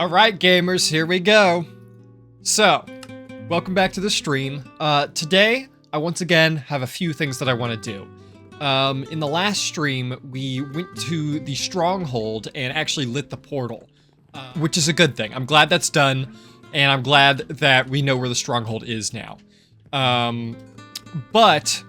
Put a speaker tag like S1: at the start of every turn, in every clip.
S1: Alright gamers, here we go. So, welcome back to the stream. Today, I once again have a few things that I want to do. In the last stream, we went to the stronghold and actually lit the portal, which is a good thing. I'm glad that's done, and I'm glad that we know where the stronghold is now. But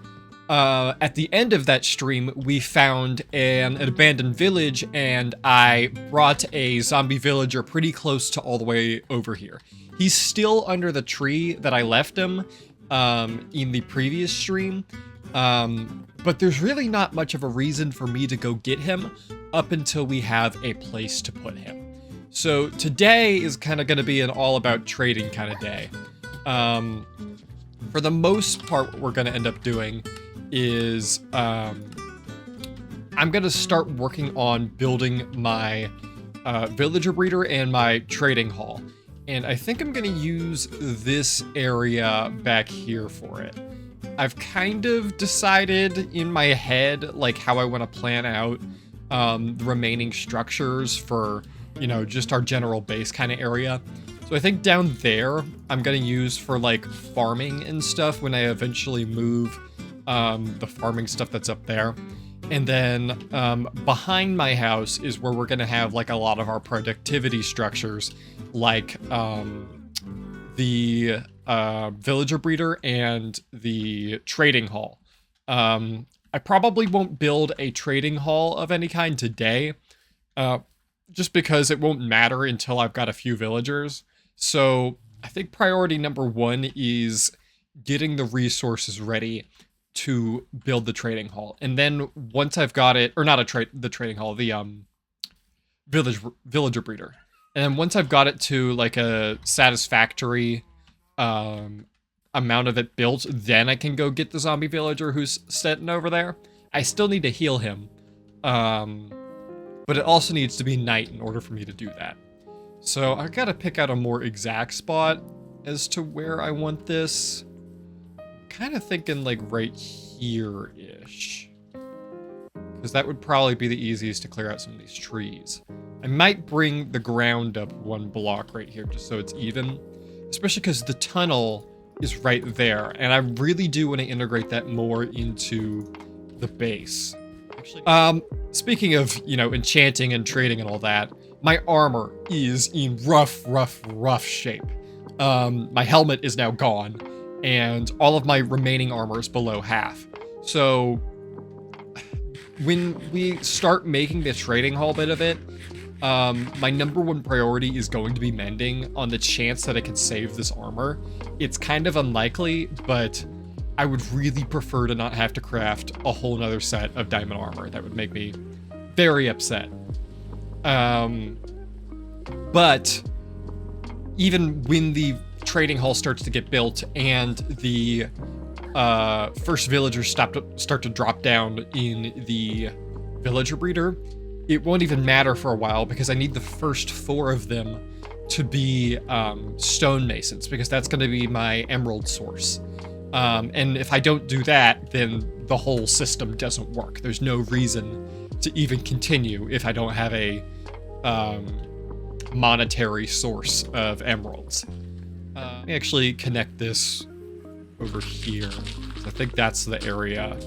S1: at the end of that stream, we found an abandoned village, and I brought a zombie villager pretty close to all the way over here. He's still under the tree that I left him in the previous stream, but there's really not much of a reason for me to go get him up until we have a place to put him. So today is kind of going to be an all about trading kind of day. For the most part, what we're going to end up doing is I'm going to start working on building my villager breeder and my trading hall. And I think I'm going to use this area back here for it. I've kind of decided in my head like how I want to plan out the remaining structures for, you know, just our general base kind of area. So I think down there I'm going to use for like farming and stuff when I eventually move the farming stuff that's up there. And then behind my house is where we're going to have like a lot of our productivity structures, like the villager breeder and the trading hall. I probably won't build a trading hall of any kind today, just because it won't matter until I've got a few villagers. So I think priority number one is getting the resources ready to build the trading hall. And then once I've got it, or not the trading hall, the villager breeder. And then once I've got it to like a satisfactory amount of it built, then I can go get the zombie villager who's sitting over there. I still need to heal him. But it also needs to be night in order for me to do that. So I gotta pick out a more exact spot as to where I want this. Kind of thinking like right here-ish, because that would probably be the easiest to clear out some of these trees. I might bring the ground up one block right here just so it's even, especially because the tunnel is right there, and I really do want to integrate that more into the base. Actually, speaking of, you know, enchanting and trading and all that, my armor is in rough shape. My helmet is now gone, and all of my remaining armor is below half. So when we start making the trading hall bit of it, my number one priority is going to be mending on the chance that I can save this armor. It's kind of unlikely, but I would really prefer to not have to craft a whole nother set of diamond armor. That would make me very upset. But even when the trading hall starts to get built and the first villagers start to drop down in the villager breeder, it won't even matter for a while because I need the first 4 of them to be stonemasons, because that's going to be my emerald source. And if I don't do that, then the whole system doesn't work. There's no reason to even continue if I don't have a monetary source of emeralds. Let me actually connect this over here. I think that's the area.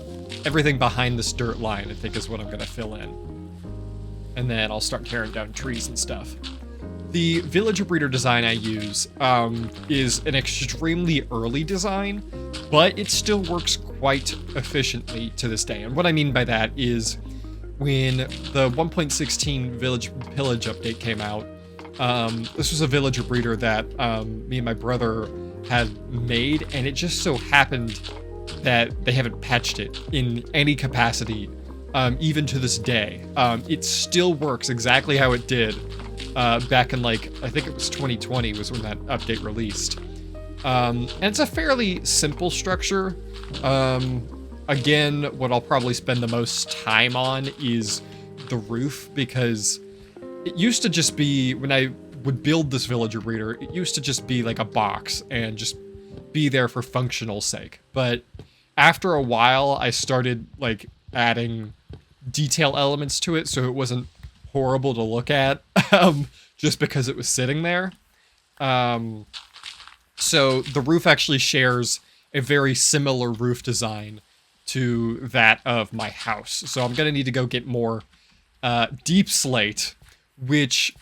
S1: Everything behind this dirt line, I think, is what I'm going to fill in. And then I'll start tearing down trees and stuff. The villager breeder design I use is an extremely early design, but it still works quite efficiently to this day. And what I mean by that is when the 1.16 village pillage update came out, this was a villager breeder that me and my brother had made, and it just so happened that they haven't patched it in any capacity, even to this day. It still works exactly how it did back in, like, I think it was 2020 was when that update released. And it's a fairly simple structure. Again, what I'll probably spend the most time on is the roof, because it used to just be, when I would build this villager breeder, it used to just be like a box and just be there for functional sake. But after a while, I started like adding detail elements to it so it wasn't horrible to look at. just because it was sitting there. So the roof actually shares a very similar roof design to that of my house. So I'm going to need to go get more deep slate, which,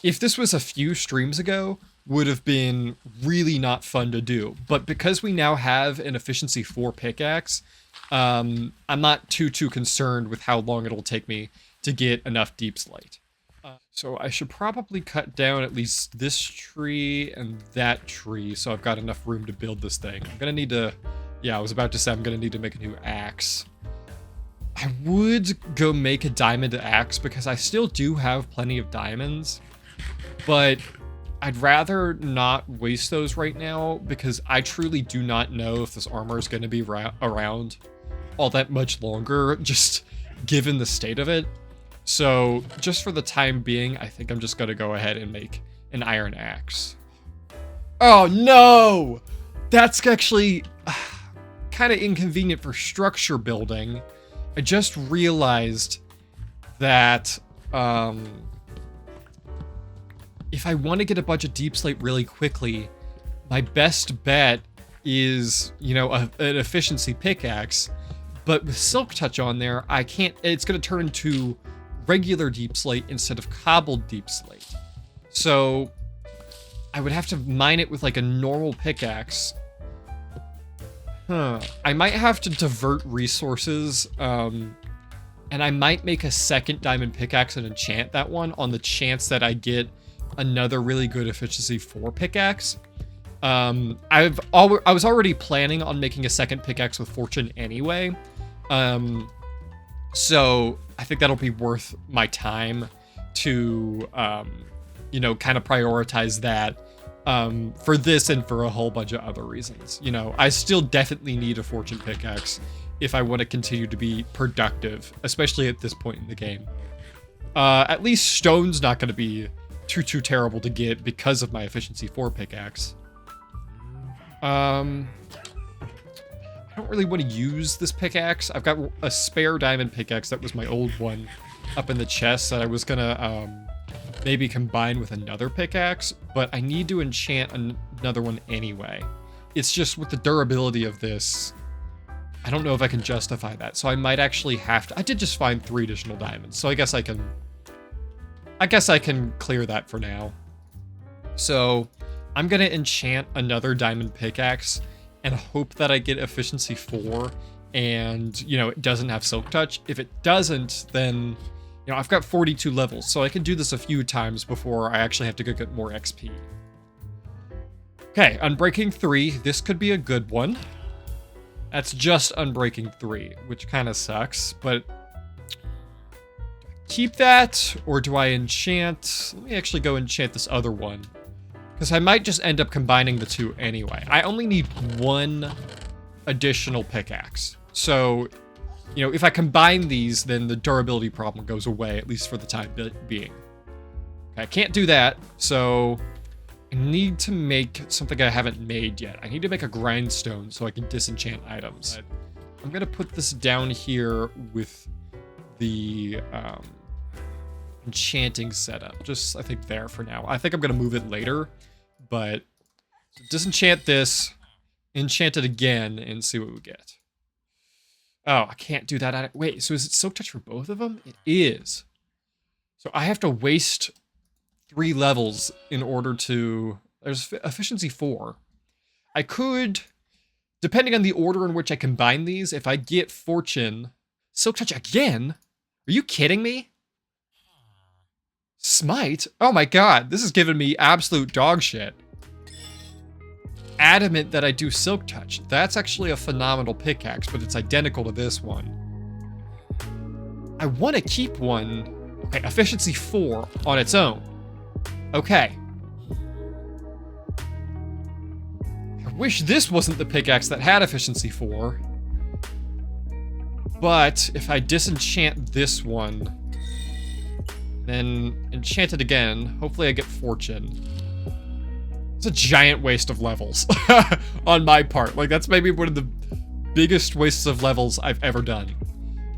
S1: if this was a few streams ago, would have been really not fun to do. But because we now have an efficiency 4 pickaxe, I'm not too concerned with how long it'll take me to get enough deep slate. So I should probably cut down at least this tree and that tree so I've got enough room to build this thing. I'm gonna need to... Yeah, I was about to say I'm gonna need to make a new axe. I would go make a diamond axe because I still do have plenty of diamonds, but I'd rather not waste those right now because I truly do not know if this armor is going to be around all that much longer, just given the state of it. So just for the time being, I think I'm just going to go ahead and make an iron axe. Oh no! That's actually kind of inconvenient for structure building. I just realized that if I want to get a bunch of deep slate really quickly, my best bet is, you know, an efficiency pickaxe. But with Silk Touch on there, I can't... It's going to turn into regular deep slate instead of cobbled deep slate. So I would have to mine it with like a normal pickaxe. I might have to divert resources, and I might make a second diamond pickaxe and enchant that one on the chance that I get another really good efficiency 4 pickaxe. I was already planning on making a second pickaxe with fortune anyway. So I think that'll be worth my time to, you know, kind of prioritize that for this and for a whole bunch of other reasons. You know, I still definitely need a fortune pickaxe if I want to continue to be productive, especially at this point in the game. At least stone's not going to be too terrible to get because of my efficiency 4 pickaxe. I don't really want to use this pickaxe. I've got a spare diamond pickaxe that was my old one up in the chest that I was gonna maybe combine with another pickaxe, but I need to enchant another one anyway. It's just with the durability of this, I don't know if I can justify that. So I might actually have to... I did just find 3 additional diamonds, so I guess I can clear that for now. So I'm gonna enchant another diamond pickaxe and hope that I get efficiency 4 and, you know, it doesn't have Silk Touch. If it doesn't, then, you know, I've got 42 levels, so I can do this a few times before I actually have to go get more XP. Okay, Unbreaking 3. This could be a good one. That's just Unbreaking 3, which kind of sucks, but... keep that, or do I enchant? Let me actually go enchant this other one, because I might just end up combining the two anyway. I only need 1 additional pickaxe. So, you know, if I combine these, then the durability problem goes away, at least for the time being. Okay, I can't do that, so I need to make something I haven't made yet. I need to make a grindstone so I can disenchant items. I'm going to put this down here with the enchanting setup. Just, I think, there for now. I think I'm going to move it later, but disenchant this, enchant it again, and see what we get. Oh, I can't do that. Wait, so is it Silk Touch for both of them? It is. So I have to waste 3 levels in order to... There's efficiency 4. I could, depending on the order in which I combine these, if I get fortune... Silk Touch again? Are you kidding me? Smite? Oh my god, this is giving me absolute dog shit. Adamant that I do Silk Touch. That's actually a phenomenal pickaxe, but it's identical to this one. I want to keep one. Okay, efficiency 4 on its own. Okay. I wish this wasn't the pickaxe that had efficiency 4. But if I disenchant this one, then enchant it again, hopefully I get fortune. It's a giant waste of levels on my part. Like, that's maybe one of the biggest wastes of levels I've ever done.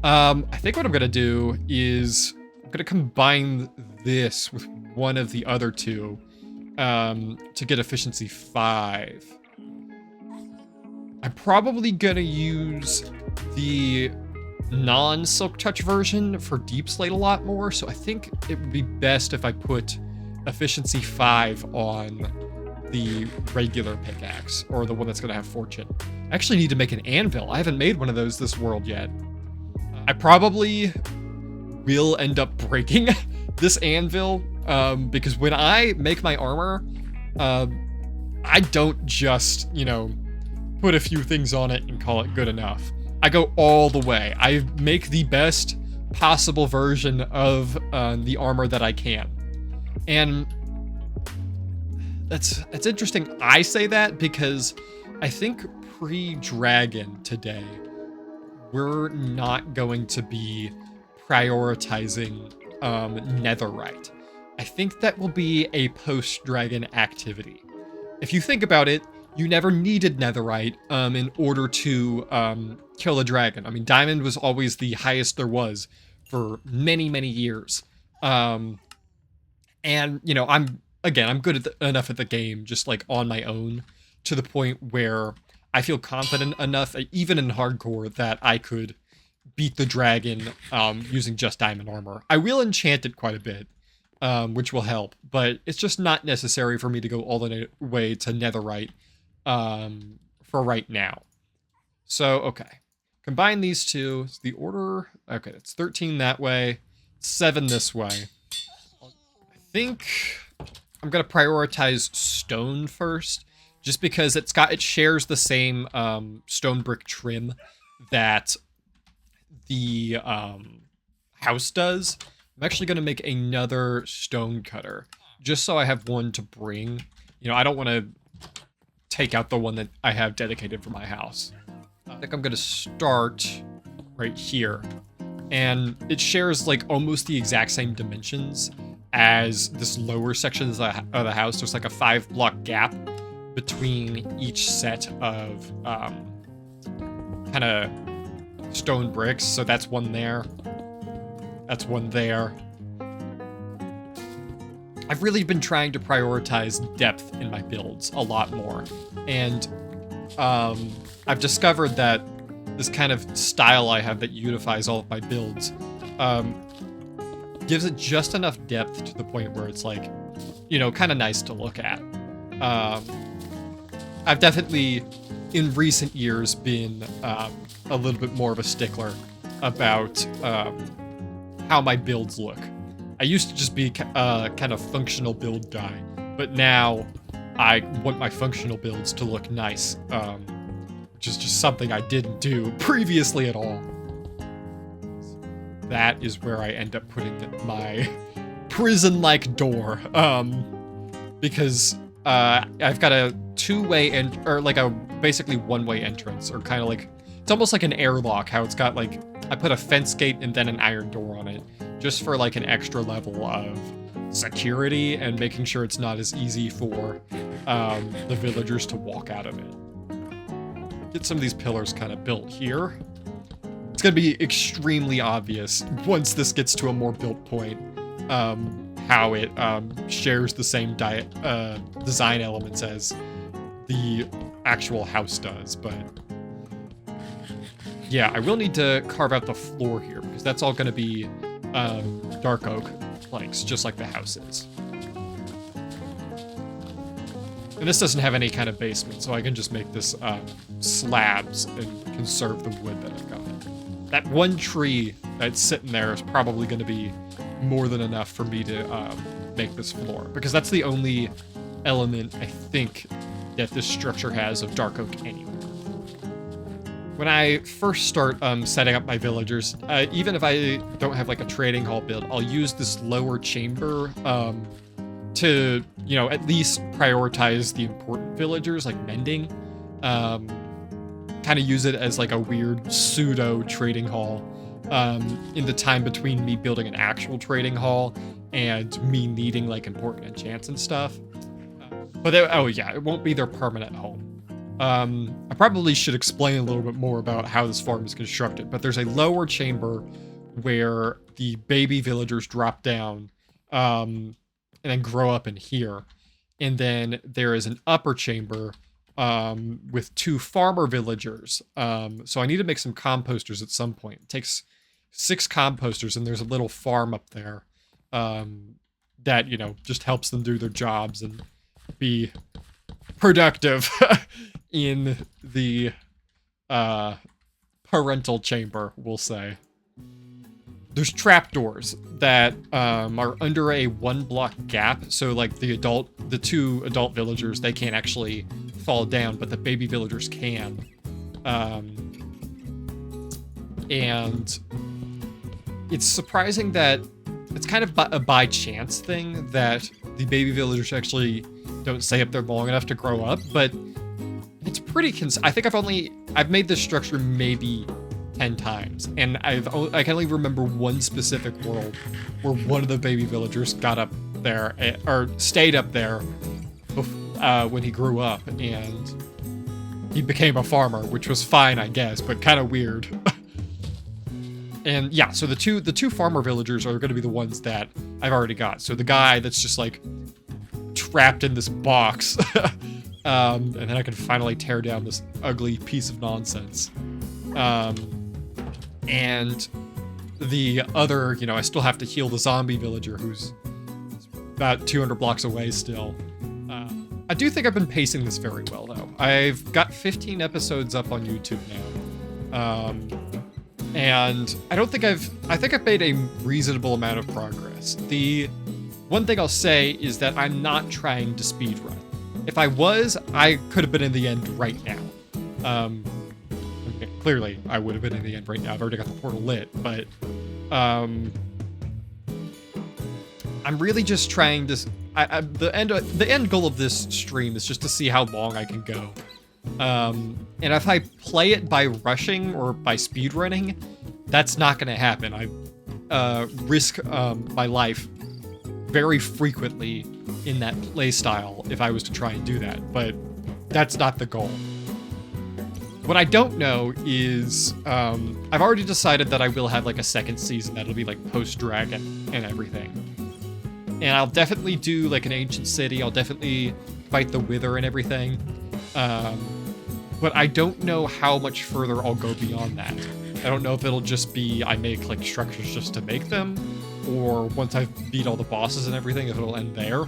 S1: I think what I'm gonna do is gonna combine this with one of the other two to get efficiency 5. I'm probably gonna use the non-Silk Touch version for Deep Slate a lot more, so I think it would be best if I put efficiency 5 on the regular pickaxe, or the one that's gonna have fortune. I actually need to make an anvil. I haven't made one of those this world yet. I probably will end up breaking this anvil, because when I make my armor, I don't just, put a few things on it and call it good enough. I go all the way. I make the best possible version of the armor that I can. And it's interesting I say that because I think pre-Dragon today, we're not going to be prioritizing netherite. I think that will be a post-Dragon activity. If you think about it, you never needed netherite in order to kill a dragon. I mean, diamond was always the highest there was for many, many years. And, I'm good enough at the game, just like on my own, to the point where I feel confident enough, even in hardcore, that I could beat the dragon using just diamond armor. I will enchant it quite a bit, which will help, but it's just not necessary for me to go all the way to netherite for right now. So, okay. Combine these two. It's the order. Okay, it's 13 that way, 7 this way. I think I'm going to prioritize stone first, just because it shares the same stone brick trim that the house does. I'm actually going to make another stone cutter, just so I have one to bring. I don't want to take out the one that I have dedicated for my house. I think I'm going to start right here. And it shares like almost the exact same dimensions as this lower section of the house. There's like a 5-block gap between each set of kind of stone bricks. So that's one there. That's one there. I've really been trying to prioritize depth in my builds a lot more. And I've discovered that this kind of style I have that unifies all of my builds gives it just enough depth to the point where it's like, kind of nice to look at. I've definitely, in recent years, been a little bit more of a stickler about how my builds look. I used to just be kind of functional build guy, but now I want my functional builds to look nice, which is just something I didn't do previously at all. That is where I end up putting my prison-like door, because I've got a two-way basically one-way entrance, or kind of like, it's almost like an airlock, how it's got like, I put a fence gate and then an iron door on it, just for like an extra level of security and making sure it's not as easy for the villagers to walk out of it. Get some of these pillars kind of built here. It's going to be extremely obvious once this gets to a more built point how it shares the same design elements as the actual house does, but yeah, I will need to carve out the floor here because that's all going to be dark oak planks, just like the house is. And this doesn't have any kind of basement, so I can just make this slabs and conserve the wood that I've got. That one tree that's sitting there is probably going to be more than enough for me to make this floor, because that's the only element I think that this structure has of dark oak anyway. When I first start setting up my villagers, even if I don't have like a trading hall build, I'll use this lower chamber to, at least prioritize the important villagers, like mending. Kind of use it as like a weird pseudo trading hall in the time between me building an actual trading hall and me needing like important enchants and stuff. But it won't be their permanent home. I probably should explain a little bit more about how this farm is constructed, but there's a lower chamber where the baby villagers drop down, and then grow up in here. And then there is an upper chamber with 2 farmer villagers. So I need to make some composters at some point. It takes 6 composters, and there's a little farm up there that, you know, just helps them do their jobs and be productive in the parental chamber, we'll say. There's trapdoors that are under a 1 block gap, so like the 2 adult villagers, they can't actually fall down, but the baby villagers can. And it's surprising that it's kind of a by chance thing that the baby villagers actually don't stay up there long enough to grow up, but it's pretty I think I've made this structure maybe 10 times, and I can only remember one specific world where one of the baby villagers got up there, or stayed up there when he grew up, and he became a farmer, which was fine, I guess, but kind of weird. And yeah, so the two farmer villagers are going to be the ones that I've already got. So the guy that's just like trapped in this box, and then I can finally tear down this ugly piece of nonsense. And the other, you know, I still have to heal the zombie villager who's about 200 blocks away still. I do think I've been pacing this very well, though. I've got 15 episodes up on YouTube now. And I think I've made a reasonable amount of progress. The one thing I'll say is that I'm not trying to speedrun. If I was, I could have been in the end right now. Clearly, I would have been in the end right now. I've already got the portal lit, but I'm really just trying to. The end goal of this stream is just to see how long I can go. And if I play it by rushing or by speedrunning, that's not going to happen. I risk my life very frequently in that playstyle if I was to try and do that, but that's not the goal. What I don't know is, I've already decided that I will have like a second season that'll be like post-dragon and everything. And I'll definitely do like an ancient city, I'll definitely fight the Wither and everything. But I don't know how much further I'll go beyond that. I don't know if it'll just be I make like structures just to make them, or once I've beat all the bosses and everything, if it'll end there.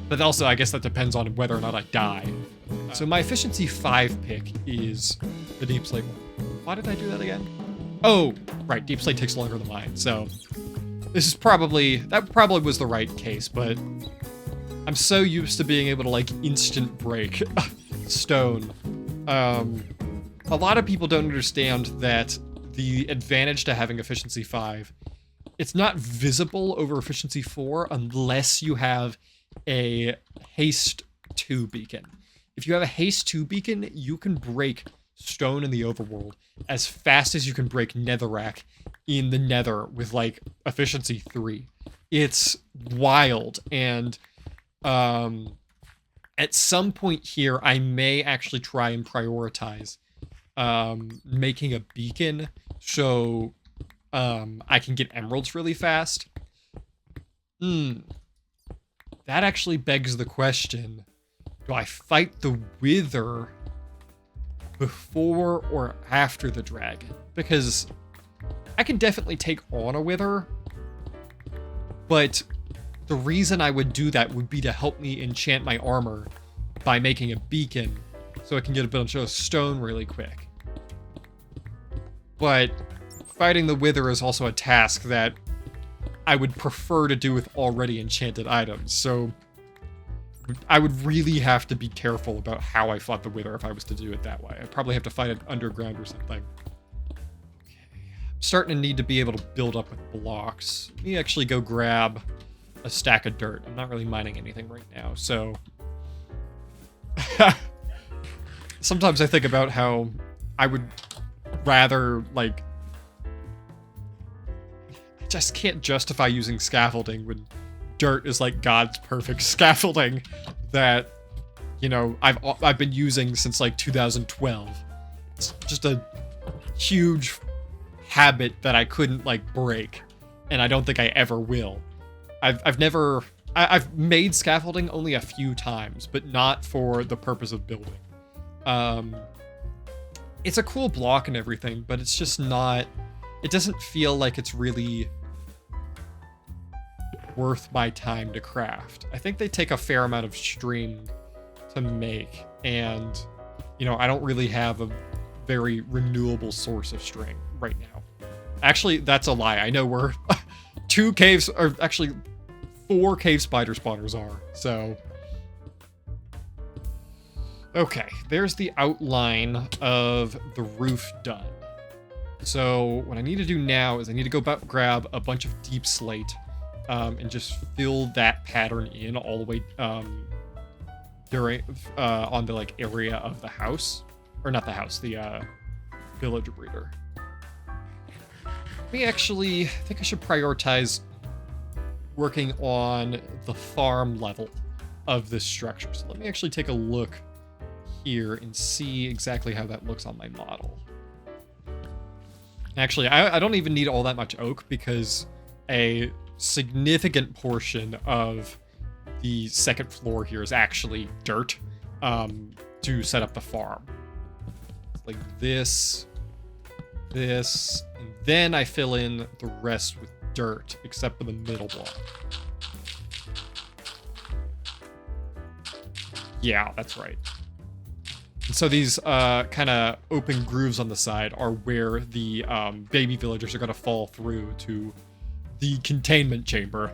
S1: But also, I guess that depends on whether or not I die. So my efficiency 5 pick is the Deep Slate one. Why did I do that again? Oh, right, Deep Slate takes longer than mine, so this is that probably was the right case, but I'm so used to being able to like instant break stone. A lot of people don't understand that the advantage to having efficiency 5, it's not visible over efficiency 4 unless you have a haste 2 beacon. If you have a haste 2 beacon, you can break stone in the overworld as fast as you can break netherrack in the nether with like efficiency 3. It's wild, and at some point here, I may actually try and prioritize making a beacon so I can get emeralds really fast. That actually begs the question, do I fight the Wither before or after the dragon? Because I can definitely take on a Wither, but the reason I would do that would be to help me enchant my armor by making a beacon so I can get a bunch of stone really quick. But fighting the Wither is also a task that I would prefer to do with already enchanted items, so I would really have to be careful about how I fought the Wither if I was to do it that way. I'd probably have to fight it underground or something. Okay. I'm starting to need to be able to build up with blocks. Let me actually go grab a stack of dirt. I'm not really mining anything right now, so sometimes I think about how I would rather, like, I just can't justify using scaffolding when dirt is like God's perfect scaffolding that, you know, I've been using since like 2012. It's just a huge habit that I couldn't like break, and I don't think I ever will. I've made scaffolding only a few times, but not for the purpose of building. It's a cool block and everything, but it's just not, it doesn't feel like it's really worth my time to craft. I think they take a fair amount of string to make, and you know, I don't really have a very renewable source of string right now. Actually, that's a lie. I know where 2 caves, or actually 4 cave spider spawners are, so. Okay, there's the outline of the roof done. So what I need to do now is I need to go grab a bunch of deep slate and just fill that pattern in all the way on the like area of the house, or not the house, the villager breeder. I think I should prioritize working on the farm level of this structure. So let me actually take a look here and see exactly how that looks on my model. Actually, I don't even need all that much oak because a significant portion of the second floor here is actually dirt to set up the farm. Like this, and then I fill in the rest with dirt, except for the middle block. Yeah, that's right. And so these kind of open grooves on the side are where the baby villagers are going to fall through to the containment chamber.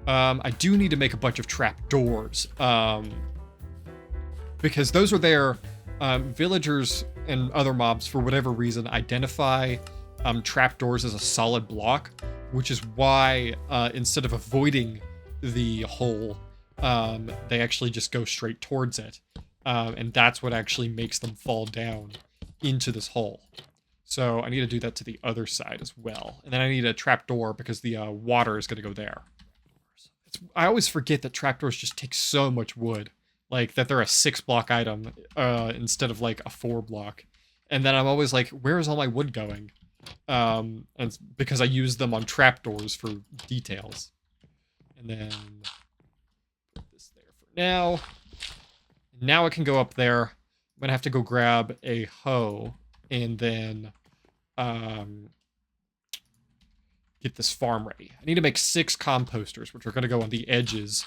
S1: I do need to make a bunch of trap doors because those are there. Villagers and other mobs, for whatever reason, identify trapdoors as a solid block, which is why instead of avoiding the hole, they actually just go straight towards it. And that's what actually makes them fall down into this hole. So I need to do that to the other side as well. And then I need a trapdoor because the water is going to go there. I always forget that trapdoors just take so much wood. Like, that they're a 6-block item instead of, like, a 4-block. And then I'm always like, where is all my wood going? And it's because I use them on trapdoors for details. And then put this there for now. Now I can go up there. I'm going to have to go grab a hoe and then get this farm ready. I need to make 6 composters, which are going to go on the edges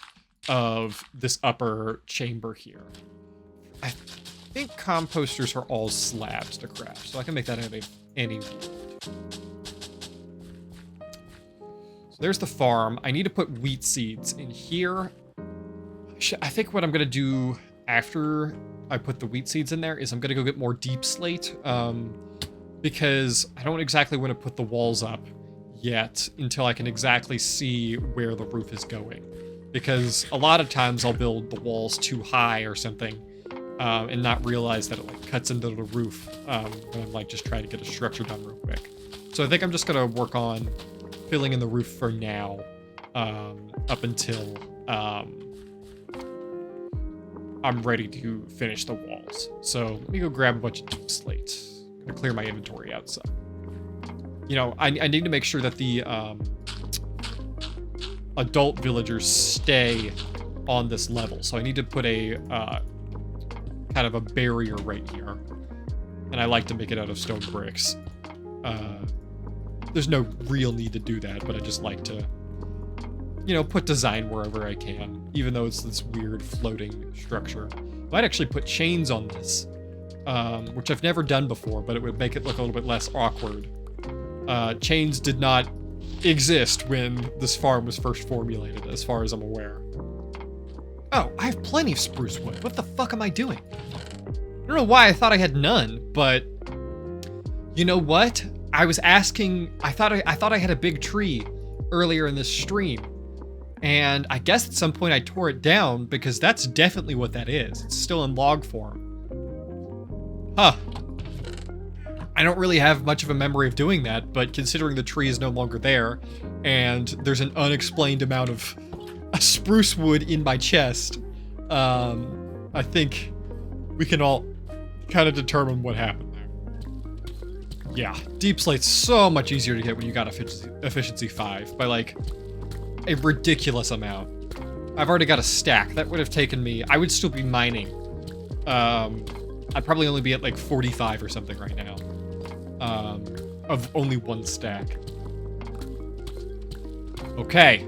S1: of this upper chamber here. I think composters are all slabs to craft, so I can make that out of any wood. So there's the farm. I need to put wheat seeds in here. I think what I'm going to do after I put the wheat seeds in there is I'm going to go get more deep slate, because I don't exactly want to put the walls up yet until I can exactly see where the roof is going. Because a lot of times I'll build the walls too high or something, and not realize that it like cuts into the roof when I'm like just trying to get a structure done real quick. So I think I'm just gonna work on filling in the roof for now, up until I'm ready to finish the walls. So let me go grab a bunch of deep slate. I'm gonna clear my inventory out some. You know, I need to make sure that the adult villagers stay on this level. So I need to put a kind of a barrier right here. And I like to make it out of stone bricks. There's no real need to do that, but I just like to, you know, put design wherever I can, even though it's this weird floating structure. Might actually put chains on this, which I've never done before, but it would make it look a little bit less awkward. Chains did not exist when this farm was first formulated, as far as I'm aware. Oh, I have plenty of spruce wood. What the fuck am I doing? I don't know why I thought I had none, but you know what? I was asking, I thought I had a big tree earlier in this stream, and I guess at some point I tore it down because that's definitely what that is. It's still in log form. Huh. I don't really have much of a memory of doing that, but considering the tree is no longer there, and there's an unexplained amount of spruce wood in my chest, I think we can all kind of determine what happened there. Yeah, deep slate's so much easier to get when you got efficiency 5 by like a ridiculous amount. I've already got a stack. That would have taken me, I would still be mining. I'd probably only be at like 45 or something right now. Of only one stack. Okay.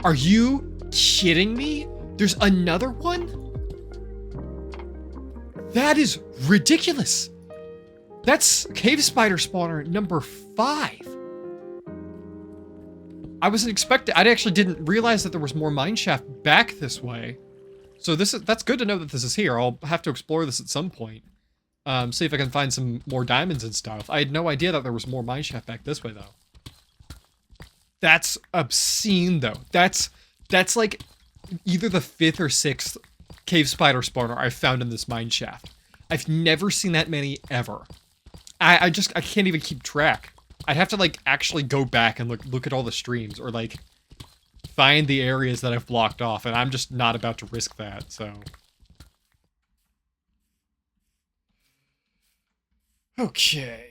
S1: Are you kidding me? There's another one? That is ridiculous. That's cave spider spawner number 5. I wasn't expecting, I actually didn't realize that there was more mineshaft back this way. So that's good to know that this is here. I'll have to explore this at some point. See if I can find some more diamonds and stuff. I had no idea that there was more mineshaft back this way though. That's obscene though. That's like either the 5th or 6th cave spider spawner I've found in this mineshaft. I've never seen that many ever. I can't even keep track. I'd have to like actually go back and look at all the streams or like find the areas that I've blocked off, and I'm just not about to risk that, so. Okay,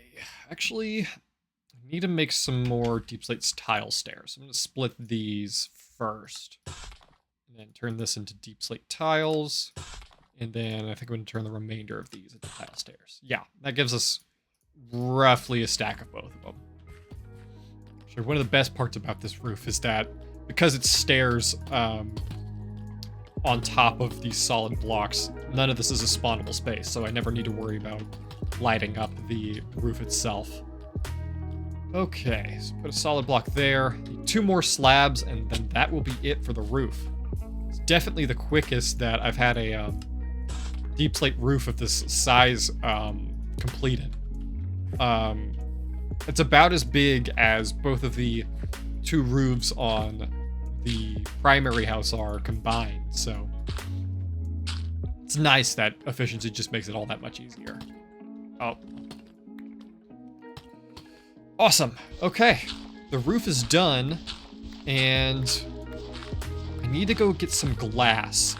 S1: actually, I need to make some more deep slate tile stairs. I'm gonna split these first, and then turn this into deep slate tiles, and then I think I'm gonna turn the remainder of these into tile stairs. Yeah, that gives us roughly a stack of both of them. So one of the best parts about this roof is that because it's stairs on top of these solid blocks, none of this is a spawnable space, so I never need to worry about lighting up the roof itself. Okay, so put a solid block there. Need 2 more slabs, and then that will be it for the roof. It's definitely the quickest that I've had a deep slate roof of this size completed. It's about as big as both of the 2 roofs on the primary house are combined, so it's nice that efficiency just makes it all that much easier. Oh. Awesome. Okay. The roof is done, and I need to go get some glass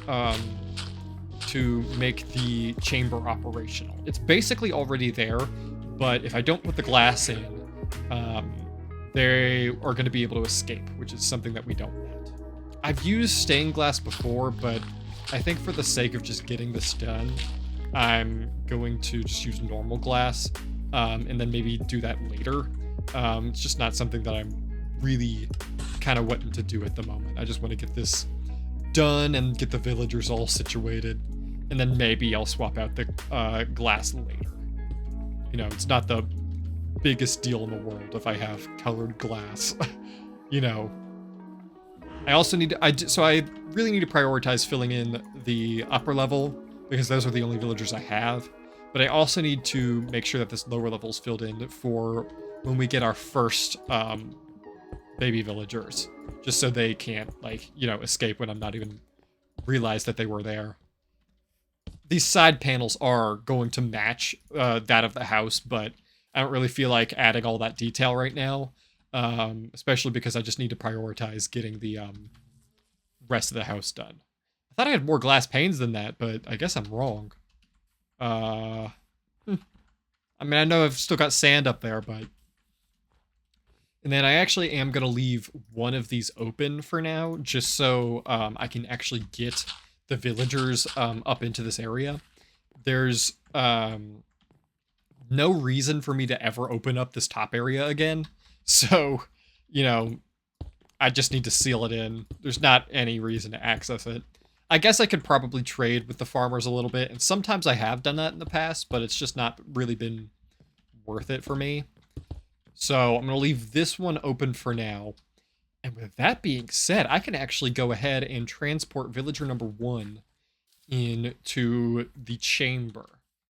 S1: to make the chamber operational. It's basically already there, but if I don't put the glass in, they are going to be able to escape, which is something that we don't want. I've used stained glass before, but I think for the sake of just getting this done, I'm going to just use normal glass, and then maybe do that later. It's just not something that I'm really kind of wanting to do at the moment. I just want to get this done and get the villagers all situated, and then maybe I'll swap out the glass later. You know, it's not the biggest deal in the world if I have colored glass. You know, I also need to, so I really need to prioritize filling in the upper level because those are the only villagers I have. But I also need to make sure that this lower level is filled in for when we get our first baby villagers, just so they can't, like, you know, escape when I'm not even realized that they were there. These side panels are going to match that of the house, but I don't really feel like adding all that detail right now, especially because I just need to prioritize getting the rest of the house done. I thought I had more glass panes than that, but I guess I'm wrong. I mean, I know I've still got sand up there, but... And then I actually am going to leave one of these open for now, just so I can actually get the villagers up into this area. There's no reason for me to ever open up this top area again. So, you know, I just need to seal it in. There's not any reason to access it. I guess I could probably trade with the farmers a little bit, and sometimes I have done that in the past, but it's just not really been worth it for me. So I'm going to leave this one open for now. And with that being said, I can actually go ahead and transport villager number 1 into the chamber.